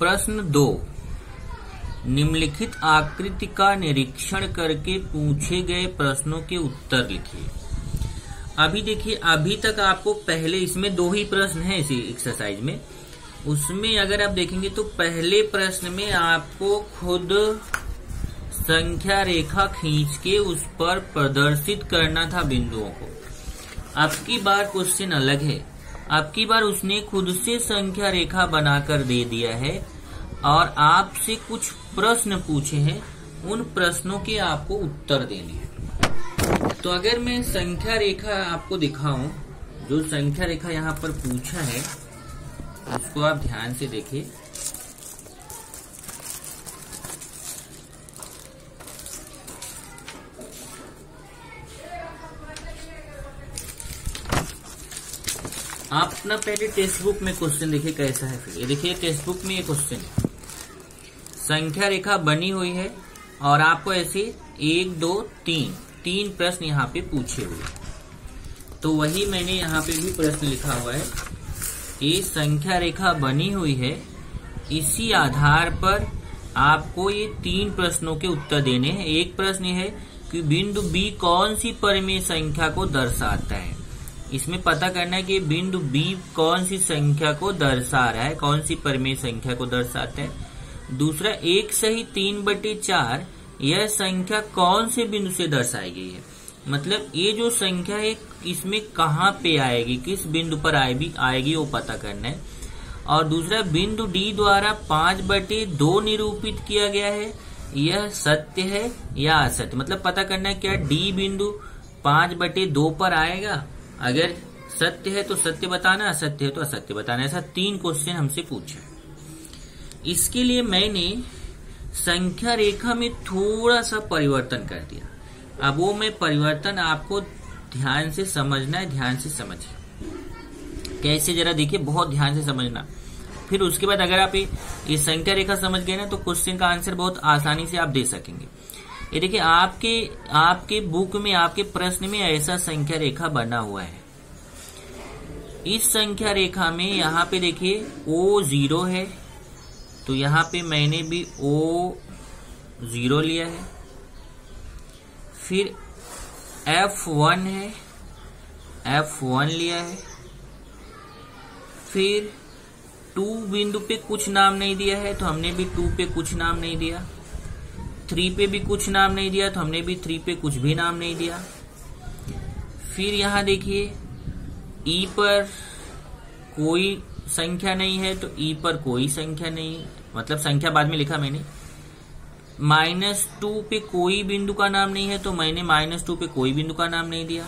प्रश्न 2, निम्नलिखित आकृति का निरीक्षण करके पूछे गए प्रश्नों के उत्तर लिखिए। अभी देखिए, अभी तक आपको पहले इसमें 2 ही प्रश्न हैं इसी एक्सरसाइज में। उसमें अगर आप देखेंगे तो पहले प्रश्न में आपको खुद संख्या रेखा खींच के उस पर प्रदर्शित करना था बिंदुओं को। अब की बार क्वेश्चन अलग है। अब की बार उसने खुद से संख्या रेखा बनाकर दे दिया है और आपसे कुछ प्रश्न पूछे हैं, उन प्रश्नों के आपको उत्तर देने हैं। तो अगर मैं संख्या रेखा आपको दिखाऊं, जो संख्या रेखा यहाँ पर पूछा है उसको आप ध्यान से देखिए। आप अपना पहले टेक्स्ट बुक में क्वेश्चन देखिए कैसा है। फिर ये देखिए टेक्स्ट बुक में ये क्वेश्चन है, संख्या रेखा बनी हुई है और आपको ऐसे 1 2 3 प्रश्न यहाँ पे पूछे हुए। तो वही मैंने यहाँ पे भी प्रश्न लिखा हुआ है, ये संख्या रेखा बनी हुई है, इसी आधार पर आपको ये 3 प्रश्नों के उत्तर देने हैं। एक प्रश्न है कि बिंदु बी कौन सी परिमेय संख्या को दर्शाता है। इसमें पता करना है कि बिंदु बी कौन सी संख्या को दर्शा रहा है, कौन सी परिमेय संख्या को दर्शाता है। दूसरा, 1 सही 3/4 यह संख्या कौन से बिंदु से दर्शाई गई है, मतलब ये जो संख्या है इसमें कहाँ पे आएगी, किस बिंदु पर आएगी वो पता करना है। और दूसरा, बिंदु डी द्वारा 5/2 निरूपित किया गया है, यह सत्य है या असत्य, मतलब पता करना है क्या डी बिंदु 5/2 पर आएगा। अगर सत्य है तो सत्य बताना, असत्य है तो असत्य बताना। ऐसा 3 क्वेश्चन हमसे पूछा। इसके लिए मैंने संख्या रेखा में थोड़ा सा परिवर्तन कर दिया। अब वो मैं परिवर्तन आपको ध्यान से समझना है, ध्यान से समझिए कैसे, जरा देखिए, बहुत ध्यान से समझना। फिर उसके बाद अगर आप ये संख्या रेखा समझ गए ना तो क्वेश्चन का आंसर बहुत आसानी से आप दे सकेंगे। ये देखिए आपके बुक में, आपके प्रश्न में ऐसा संख्या रेखा बना हुआ है। इस संख्या रेखा में यहाँ पे देखिए O0 है, तो यहाँ पे मैंने भी O0 लिया है। फिर F1 है, F1 लिया है। फिर 2 बिंदु पे कुछ नाम नहीं दिया है तो हमने भी 2 पे कुछ नाम नहीं दिया। 3 पे भी कुछ नाम नहीं दिया तो हमने भी 3 पे कुछ भी नाम नहीं दिया। फिर यहाँ देखिए E पर कोई संख्या नहीं है तो E पर कोई संख्या नहीं, मतलब संख्या बाद में लिखा मैंने। -2 पे कोई बिंदु का नाम नहीं है तो मैंने -2 पे कोई बिंदु का नाम नहीं दिया।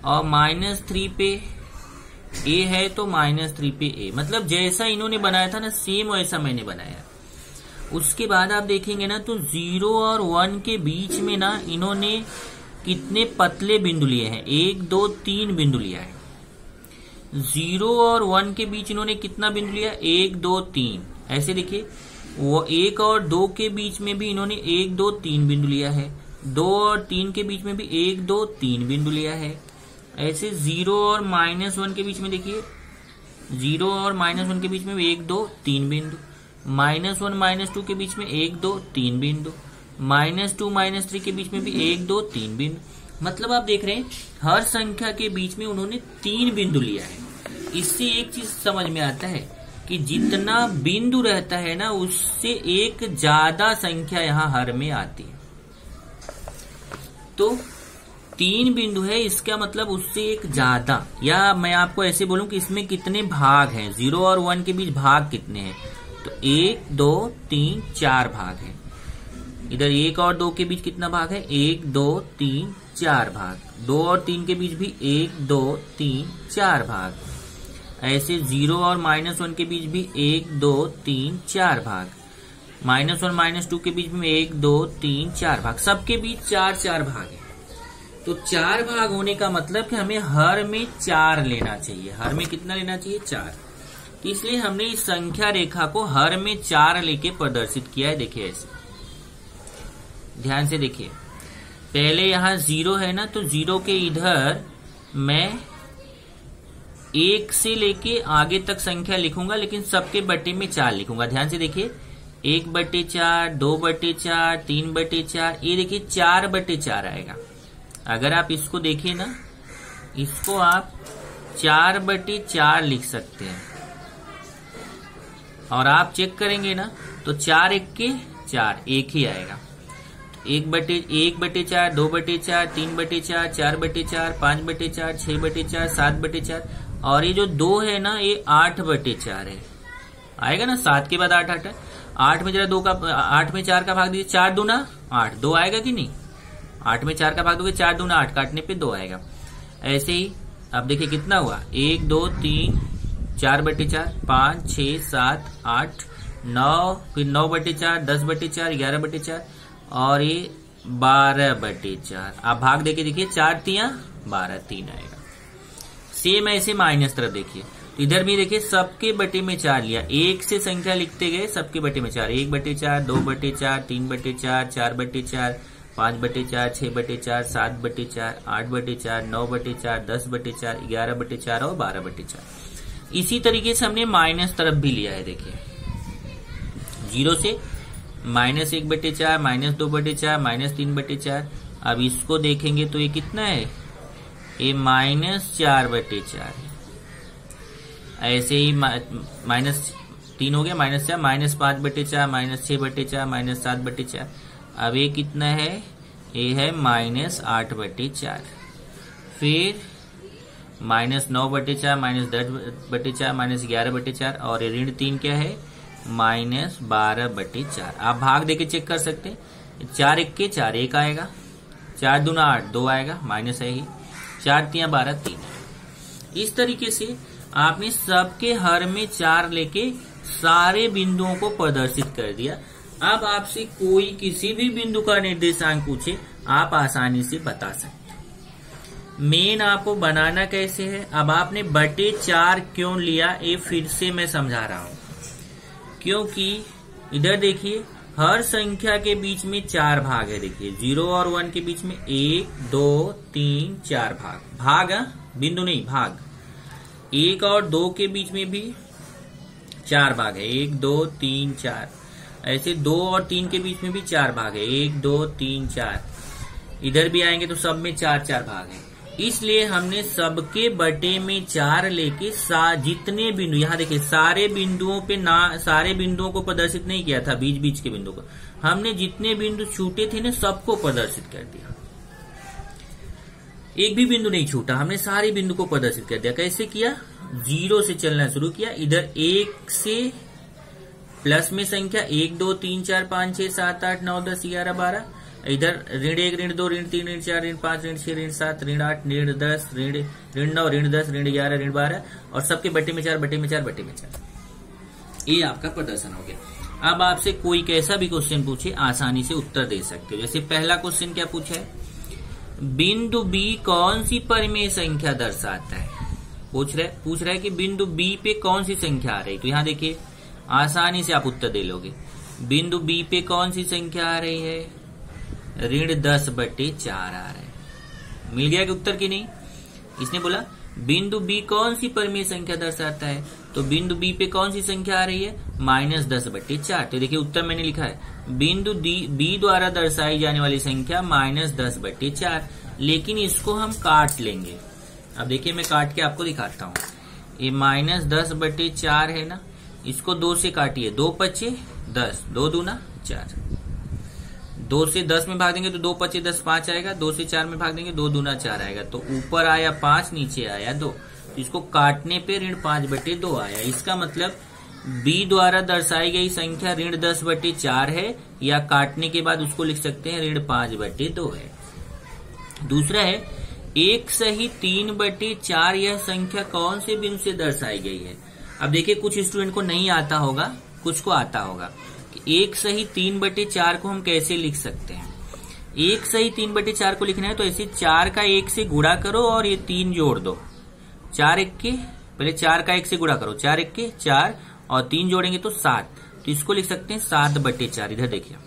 और -3 पे A है तो -3 पे A, मतलब जैसा इन्होंने बनाया था ना सेम वैसा मैंने बनाया। उसके बाद आप देखेंगे ना तो 0 और 1 के बीच में ना इन्होंने कितने पतले बिंदु लिए हैं, 1 2 3 बिंदु लिया है। 0 और 1 के बीच इन्होंने कितना बिंदु लिया, 1 2 3। ऐसे देखिए, वो 1 और 2 के बीच में भी इन्होंने 1 2 3 बिंदु लिया है। 2 और 3 के बीच में भी 1 2 3 बिंदु लिया है। ऐसे 0 और -1 के बीच में देखिए, 0 और -1 के बीच में 1 2 3 बिंदु। -1 -2 के बीच में 1 2 3 बिंदु। -2 -3 के बीच में भी 1 2 3 बिंदु। मतलब आप देख रहे हैं हर संख्या के बीच में उन्होंने 3 बिंदु लिया है। इससे एक चीज समझ में आता है कि जितना बिंदु रहता है ना उससे एक ज्यादा संख्या यहाँ हर में आती है। तो 3 बिंदु है, इसका मतलब उससे एक ज्यादा, या मैं आपको ऐसे बोलूं कि इसमें कितने भाग हैं, 0 और 1 के बीच भाग कितने हैं, तो 1 2 3 4 भाग है। इधर 1 और 2 के बीच कितना भाग है, 1 2 3 4 भाग। 2 और 3 के बीच भी 1 2 3 4 भाग। ऐसे 0 और -1 के बीच भी 1 2 3 4 भाग। -1 -2 के बीच में 1 2 3 4 भाग। सबके बीच 4 4 भाग है। तो 4 भाग होने का मतलब कि हमें हर में 4 लेना चाहिए। हर में कितना लेना चाहिए, 4। इसलिए हमने इस संख्या रेखा को हर में 4 लेके प्रदर्शित किया है। देखिए ऐसे ध्यान से देखिए, पहले यहाँ 0 है ना, तो 0 के इधर मैं एक से लेके आगे तक संख्या लिखूंगा, लेकिन सबके बटे में 4 लिखूंगा। ध्यान से देखिए, 1/4, 2/4, 3/4, ये देखिए 4/4 आएगा। अगर आप इसको देखिए ना, इसको आप 4/4 लिख सकते हैं, और आप चेक करेंगे ना तो 4 1 के 4 एक ही आएगा। 1/4, 2/4, 3/4, 4/4, 5/4, 6/4, 7/4, और ये जो 2 है ना ये 8/4 है। आएगा ना, 7 के बाद 8 8 है। 8 में जरा 8 में 4 का भाग दीजिए, 4 दूना 8, 2 आएगा कि नहीं? 8 में 4 का भाग दोगे, 4 दूना 8, काटने पे 2 आएगा। ऐसे ही अब देखिए कितना हुआ, 1 2 3 4/4, 5 6 7 8 9, फिर 9/4, 10/4, 11/4, और ये 12/4। आप भाग देके देखिए, 4 3 12, 3 आएगा। सेम ऐसे माइनस तरफ देखिए, तो इधर भी देखिए सबके बटे में 4 लिया, एक से संख्या लिखते गए सबके बटे में 4, 1/4, 2/4, 3/4, 4/4, 5/4, 6/4, 7/4, 8/4, 9/4, 10/4, 11/4 और 12/4। इसी तरीके से हमने माइनस तरफ भी लिया है। देखिए 0 से -1/4, -2/4, -3/4। अब इसको देखेंगे तो ये कितना है, ये -4/4 है। ऐसे ही -3 हो गया, -4, -5/4, -6/4, -7/4। अब ये कितना है, ये है -8/4। फिर -9/4, -10/4, -11/4, और ऋण 3 क्या है, -12/4। आप भाग देके चेक कर सकते हैं, 4 1 के 4 1 आएगा, 4 दूना 8, 2 आएगा, माइनस है ही, 4 3 12, 3 है। इस तरीके से आपने सबके हर में 4 लेके सारे बिंदुओं को प्रदर्शित कर दिया। अब आपसे कोई किसी भी बिंदु का निर्देशांक पूछे, आप आसानी से बता सकते हैं। मेन आपको बनाना कैसे है, अब आपने बटे 4 क्यों लिया, ये फिर से मैं समझा रहा हूं। क्योंकि इधर देखिए हर संख्या के बीच में 4 भाग है। देखिए 0 और 1 के बीच में 1 2 3 4 भाग बिंदु नहीं, भाग। 1 और 2 के बीच में भी 4 भाग है, 1 2 3 4। ऐसे 2 और 3 के बीच में भी 4 भाग है, 1 2 3 4। इधर भी आएंगे तो सब में 4 4 भाग है। इसलिए हमने सबके बटे में 4 लेके जितने बिंदु, यहाँ देखिए सारे बिंदुओं पे सारे बिंदुओं को प्रदर्शित नहीं किया था, बीच बीच के बिंदु को हमने जितने बिंदु छूटे थे ना सबको प्रदर्शित कर दिया। एक भी बिंदु नहीं छूटा, हमने सारे बिंदु को प्रदर्शित कर दिया। कैसे किया, 0 से चलना शुरू किया। इधर 1 से प्लस में संख्या 1 2 3 4 5 6 7 8 9 10 11 12। इधर ऋण 1 ऋण 2 ऋण 3 ऋण 4 ऋण 5 ऋण 6 ऋण 7 ऋण 8 ऋण 10 ऋण 9 ऋण 10 ऋण 11 ऋण 12, और सबके बटे में 4 बटे में 4 बटे में 4। ये आपका प्रदर्शन हो गया। अब आपसे कोई कैसा भी क्वेश्चन पूछे, आसानी से उत्तर दे सकते हो। जैसे पहला क्वेश्चन क्या पूछा है, बिंदु बी कौन सी परिमेय संख्या दर्शाता है। पूछ रहा है कि बिंदु बी पे कौन सी संख्या आ रही। तो यहाँ देखिए आसानी से आप उत्तर दे लोगे। बिंदु बी पे कौन सी संख्या आ रही है, ऋण 10/4 आ रहा है। मिल गया कि उत्तर की नहीं। इसने बोला बिंदु बी कौन सी परिमेय संख्या दर्शाता है, तो बिंदु बी पे कौन सी संख्या आ रही है, -10/4। तो देखिए उत्तर मैंने लिखा है बिंदु बी द्वारा दर्शाई जाने वाली संख्या -10/4। लेकिन इसको हम काट लेंगे। अब देखिए मैं काट के आपको दिखाता हूँ। ये -10/4 है ना, इसको 2 से काटिए, 2 5 10, 2 दूना 4। 2 से 10 में भाग देंगे तो 2 5 10 5 आएगा। 2 से 4 में भाग देंगे 2 दूना 4 आएगा। तो ऊपर आया 5, नीचे आया 2। तो इसको काटने पे ऋण 5/2 आया। इसका मतलब बी द्वारा दर्शाई गई संख्या ऋण 10/4 है, या काटने के बाद उसको लिख सकते हैं ऋण 5/2 है। दूसरा है 1 सही 3/4, यह संख्या कौन से बिंदु से दर्शाई गई है। अब देखिए कुछ स्टूडेंट को नहीं आता होगा, कुछ को आता होगा। 1 सही 3/4 को हम कैसे लिख सकते हैं। 1 सही 3/4 को लिखना है तो ऐसे 4 का 1 से गुणा करो और ये 3 जोड़ दो। 4 1 के, पहले 4 का 1 से गुणा करो, 4 1 के 4 और 3 जोड़ेंगे तो 7। तो इसको लिख सकते हैं 7/4। इधर देखिए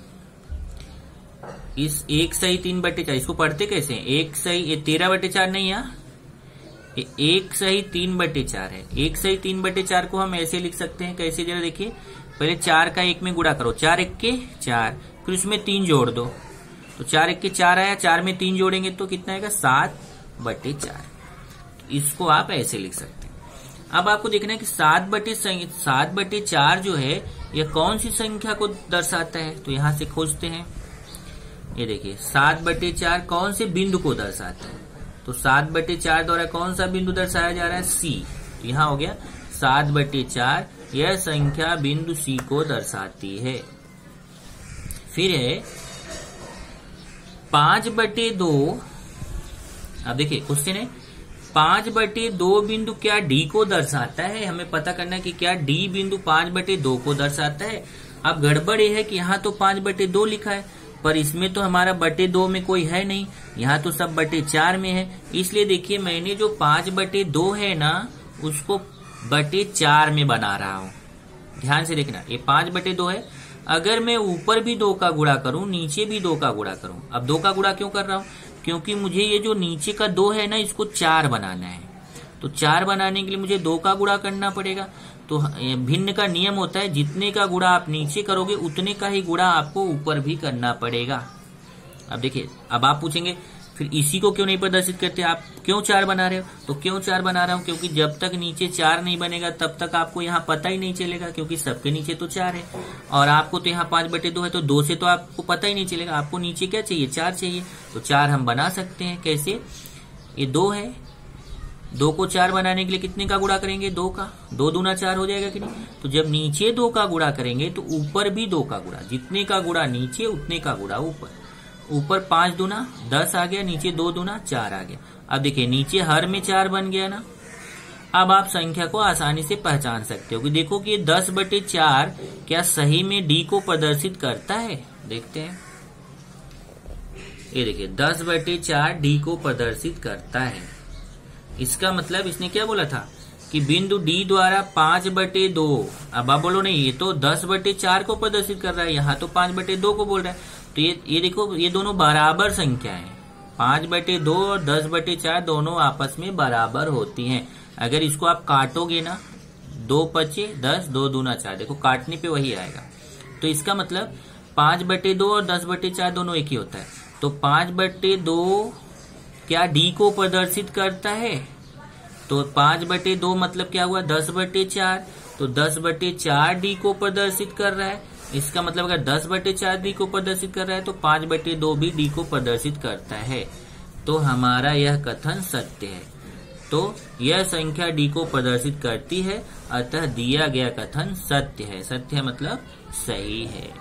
इस 1 सही 3/4 इसको पढ़ते कैसे हैं, 1 सही, ये 13/4 नहीं है, ये 1/3/4 है। 1/3/4 को हम ऐसे लिख सकते हैं, कैसे जरा देखिए, पहले 4 का 1 में गुणा करो, 4 1 4, फिर उसमें 3 जोड़ दो, तो 4 1 4 आया, 4 में 3 जोड़ेंगे तो कितना आएगा 7/4। इसको आप ऐसे लिख सकते हैं। अब आपको देखना है कि 7/4 जो है यह कौन सी संख्या को दर्शाता है, तो यहां से खोजते हैं। ये देखिए 7/4 कौन से बिंदु को दर्शाता है, तो 7/4 द्वारा कौन सा बिंदु दर्शाया जा रहा है, C। तो यहाँ हो गया 7/4 यह संख्या बिंदु C को दर्शाती है। फिर है 5/2। अब देखिए क्वेश्चन है 5/2 बिंदु क्या D को दर्शाता है। हमें पता करना है कि क्या D बिंदु 5/2 को दर्शाता है। अब गड़बड़ ये है कि यहाँ तो 5/2 लिखा है, पर इसमें तो हमारा 2 में कोई है नहीं, यहाँ तो सब 4 में है। इसलिए देखिए मैंने जो 5/2 है ना उसको 4 में बना रहा हूँ। ध्यान से देखना, ये 5/2 है। अगर मैं ऊपर भी 2 का गुणा करूं, नीचे भी 2 का गुणा करूं, अब 2 का गुणा क्यों कर रहा हूं, क्योंकि मुझे ये जो नीचे का 2 है ना इसको 4 बनाना है। तो 4 बनाने के लिए मुझे 2 का गुणा करना पड़ेगा। तो भिन्न का नियम होता है, जितने का गुणा आप नीचे करोगे उतने का ही गुणा आपको ऊपर भी करना पड़ेगा। अब देखिए, अब आप पूछेंगे फिर इसी को क्यों नहीं प्रदर्शित करते, आप क्यों 4 बना रहे हो। तो क्यों 4 बना रहा हूं, क्योंकि जब तक नीचे 4 नहीं बनेगा तब तक आपको यहाँ पता ही नहीं चलेगा, क्योंकि सबके नीचे तो 4 है और आपको तो यहाँ 5/2 है, तो 2 से तो आपको पता ही नहीं चलेगा। आपको नीचे क्या चाहिए, 4 चाहिए। तो 4 हम बना सकते हैं। कैसे, ये 2 है, 2 को 4 बनाने के लिए कितने का गुणा करेंगे, 2 का। 2 दूना 4 हो जाएगा कि नहीं। तो जब नीचे 2 का गुणा करेंगे तो ऊपर भी 2 का गुणा, जितने का गुणा नीचे उतने का गुणा ऊपर। ऊपर 5 दूना 10 आ गया, नीचे 2 दूना 4 आ गया। अब देखिए नीचे हर में 4 बन गया ना। अब आप संख्या को आसानी से पहचान सकते हो कि देखो कि 10/4 क्या सही में D को प्रदर्शित करता है। देखते हैं, ये देखिए 10/4 D को प्रदर्शित करता है। इसका मतलब इसने क्या बोला था कि बिंदु D द्वारा 5/2। अब आप बोलो नहीं, ये तो 10/4 को प्रदर्शित कर रहा है, यहाँ तो 5/2 को बोल रहा है। तो ये देखो, ये दोनों बराबर संख्या है। 5/2 और 10/4 दोनों आपस में बराबर होती हैं। अगर इसको आप काटोगे ना, 2 5 10, 2 दूना 4, देखो काटने पे वही आएगा। तो इसका मतलब 5/2 और 10/4 दोनों एक ही होता है। तो 5/2 क्या D को प्रदर्शित करता है, तो 5/2 मतलब क्या हुआ, 10/4। तो 10/4 D को प्रदर्शित कर रहा है। इसका मतलब अगर 10/4 D को प्रदर्शित कर रहा है तो 5/2 भी D को प्रदर्शित करता है। तो हमारा यह कथन सत्य है। तो यह संख्या D को प्रदर्शित करती है, अतः दिया गया कथन सत्य है। सत्य मतलब सही है।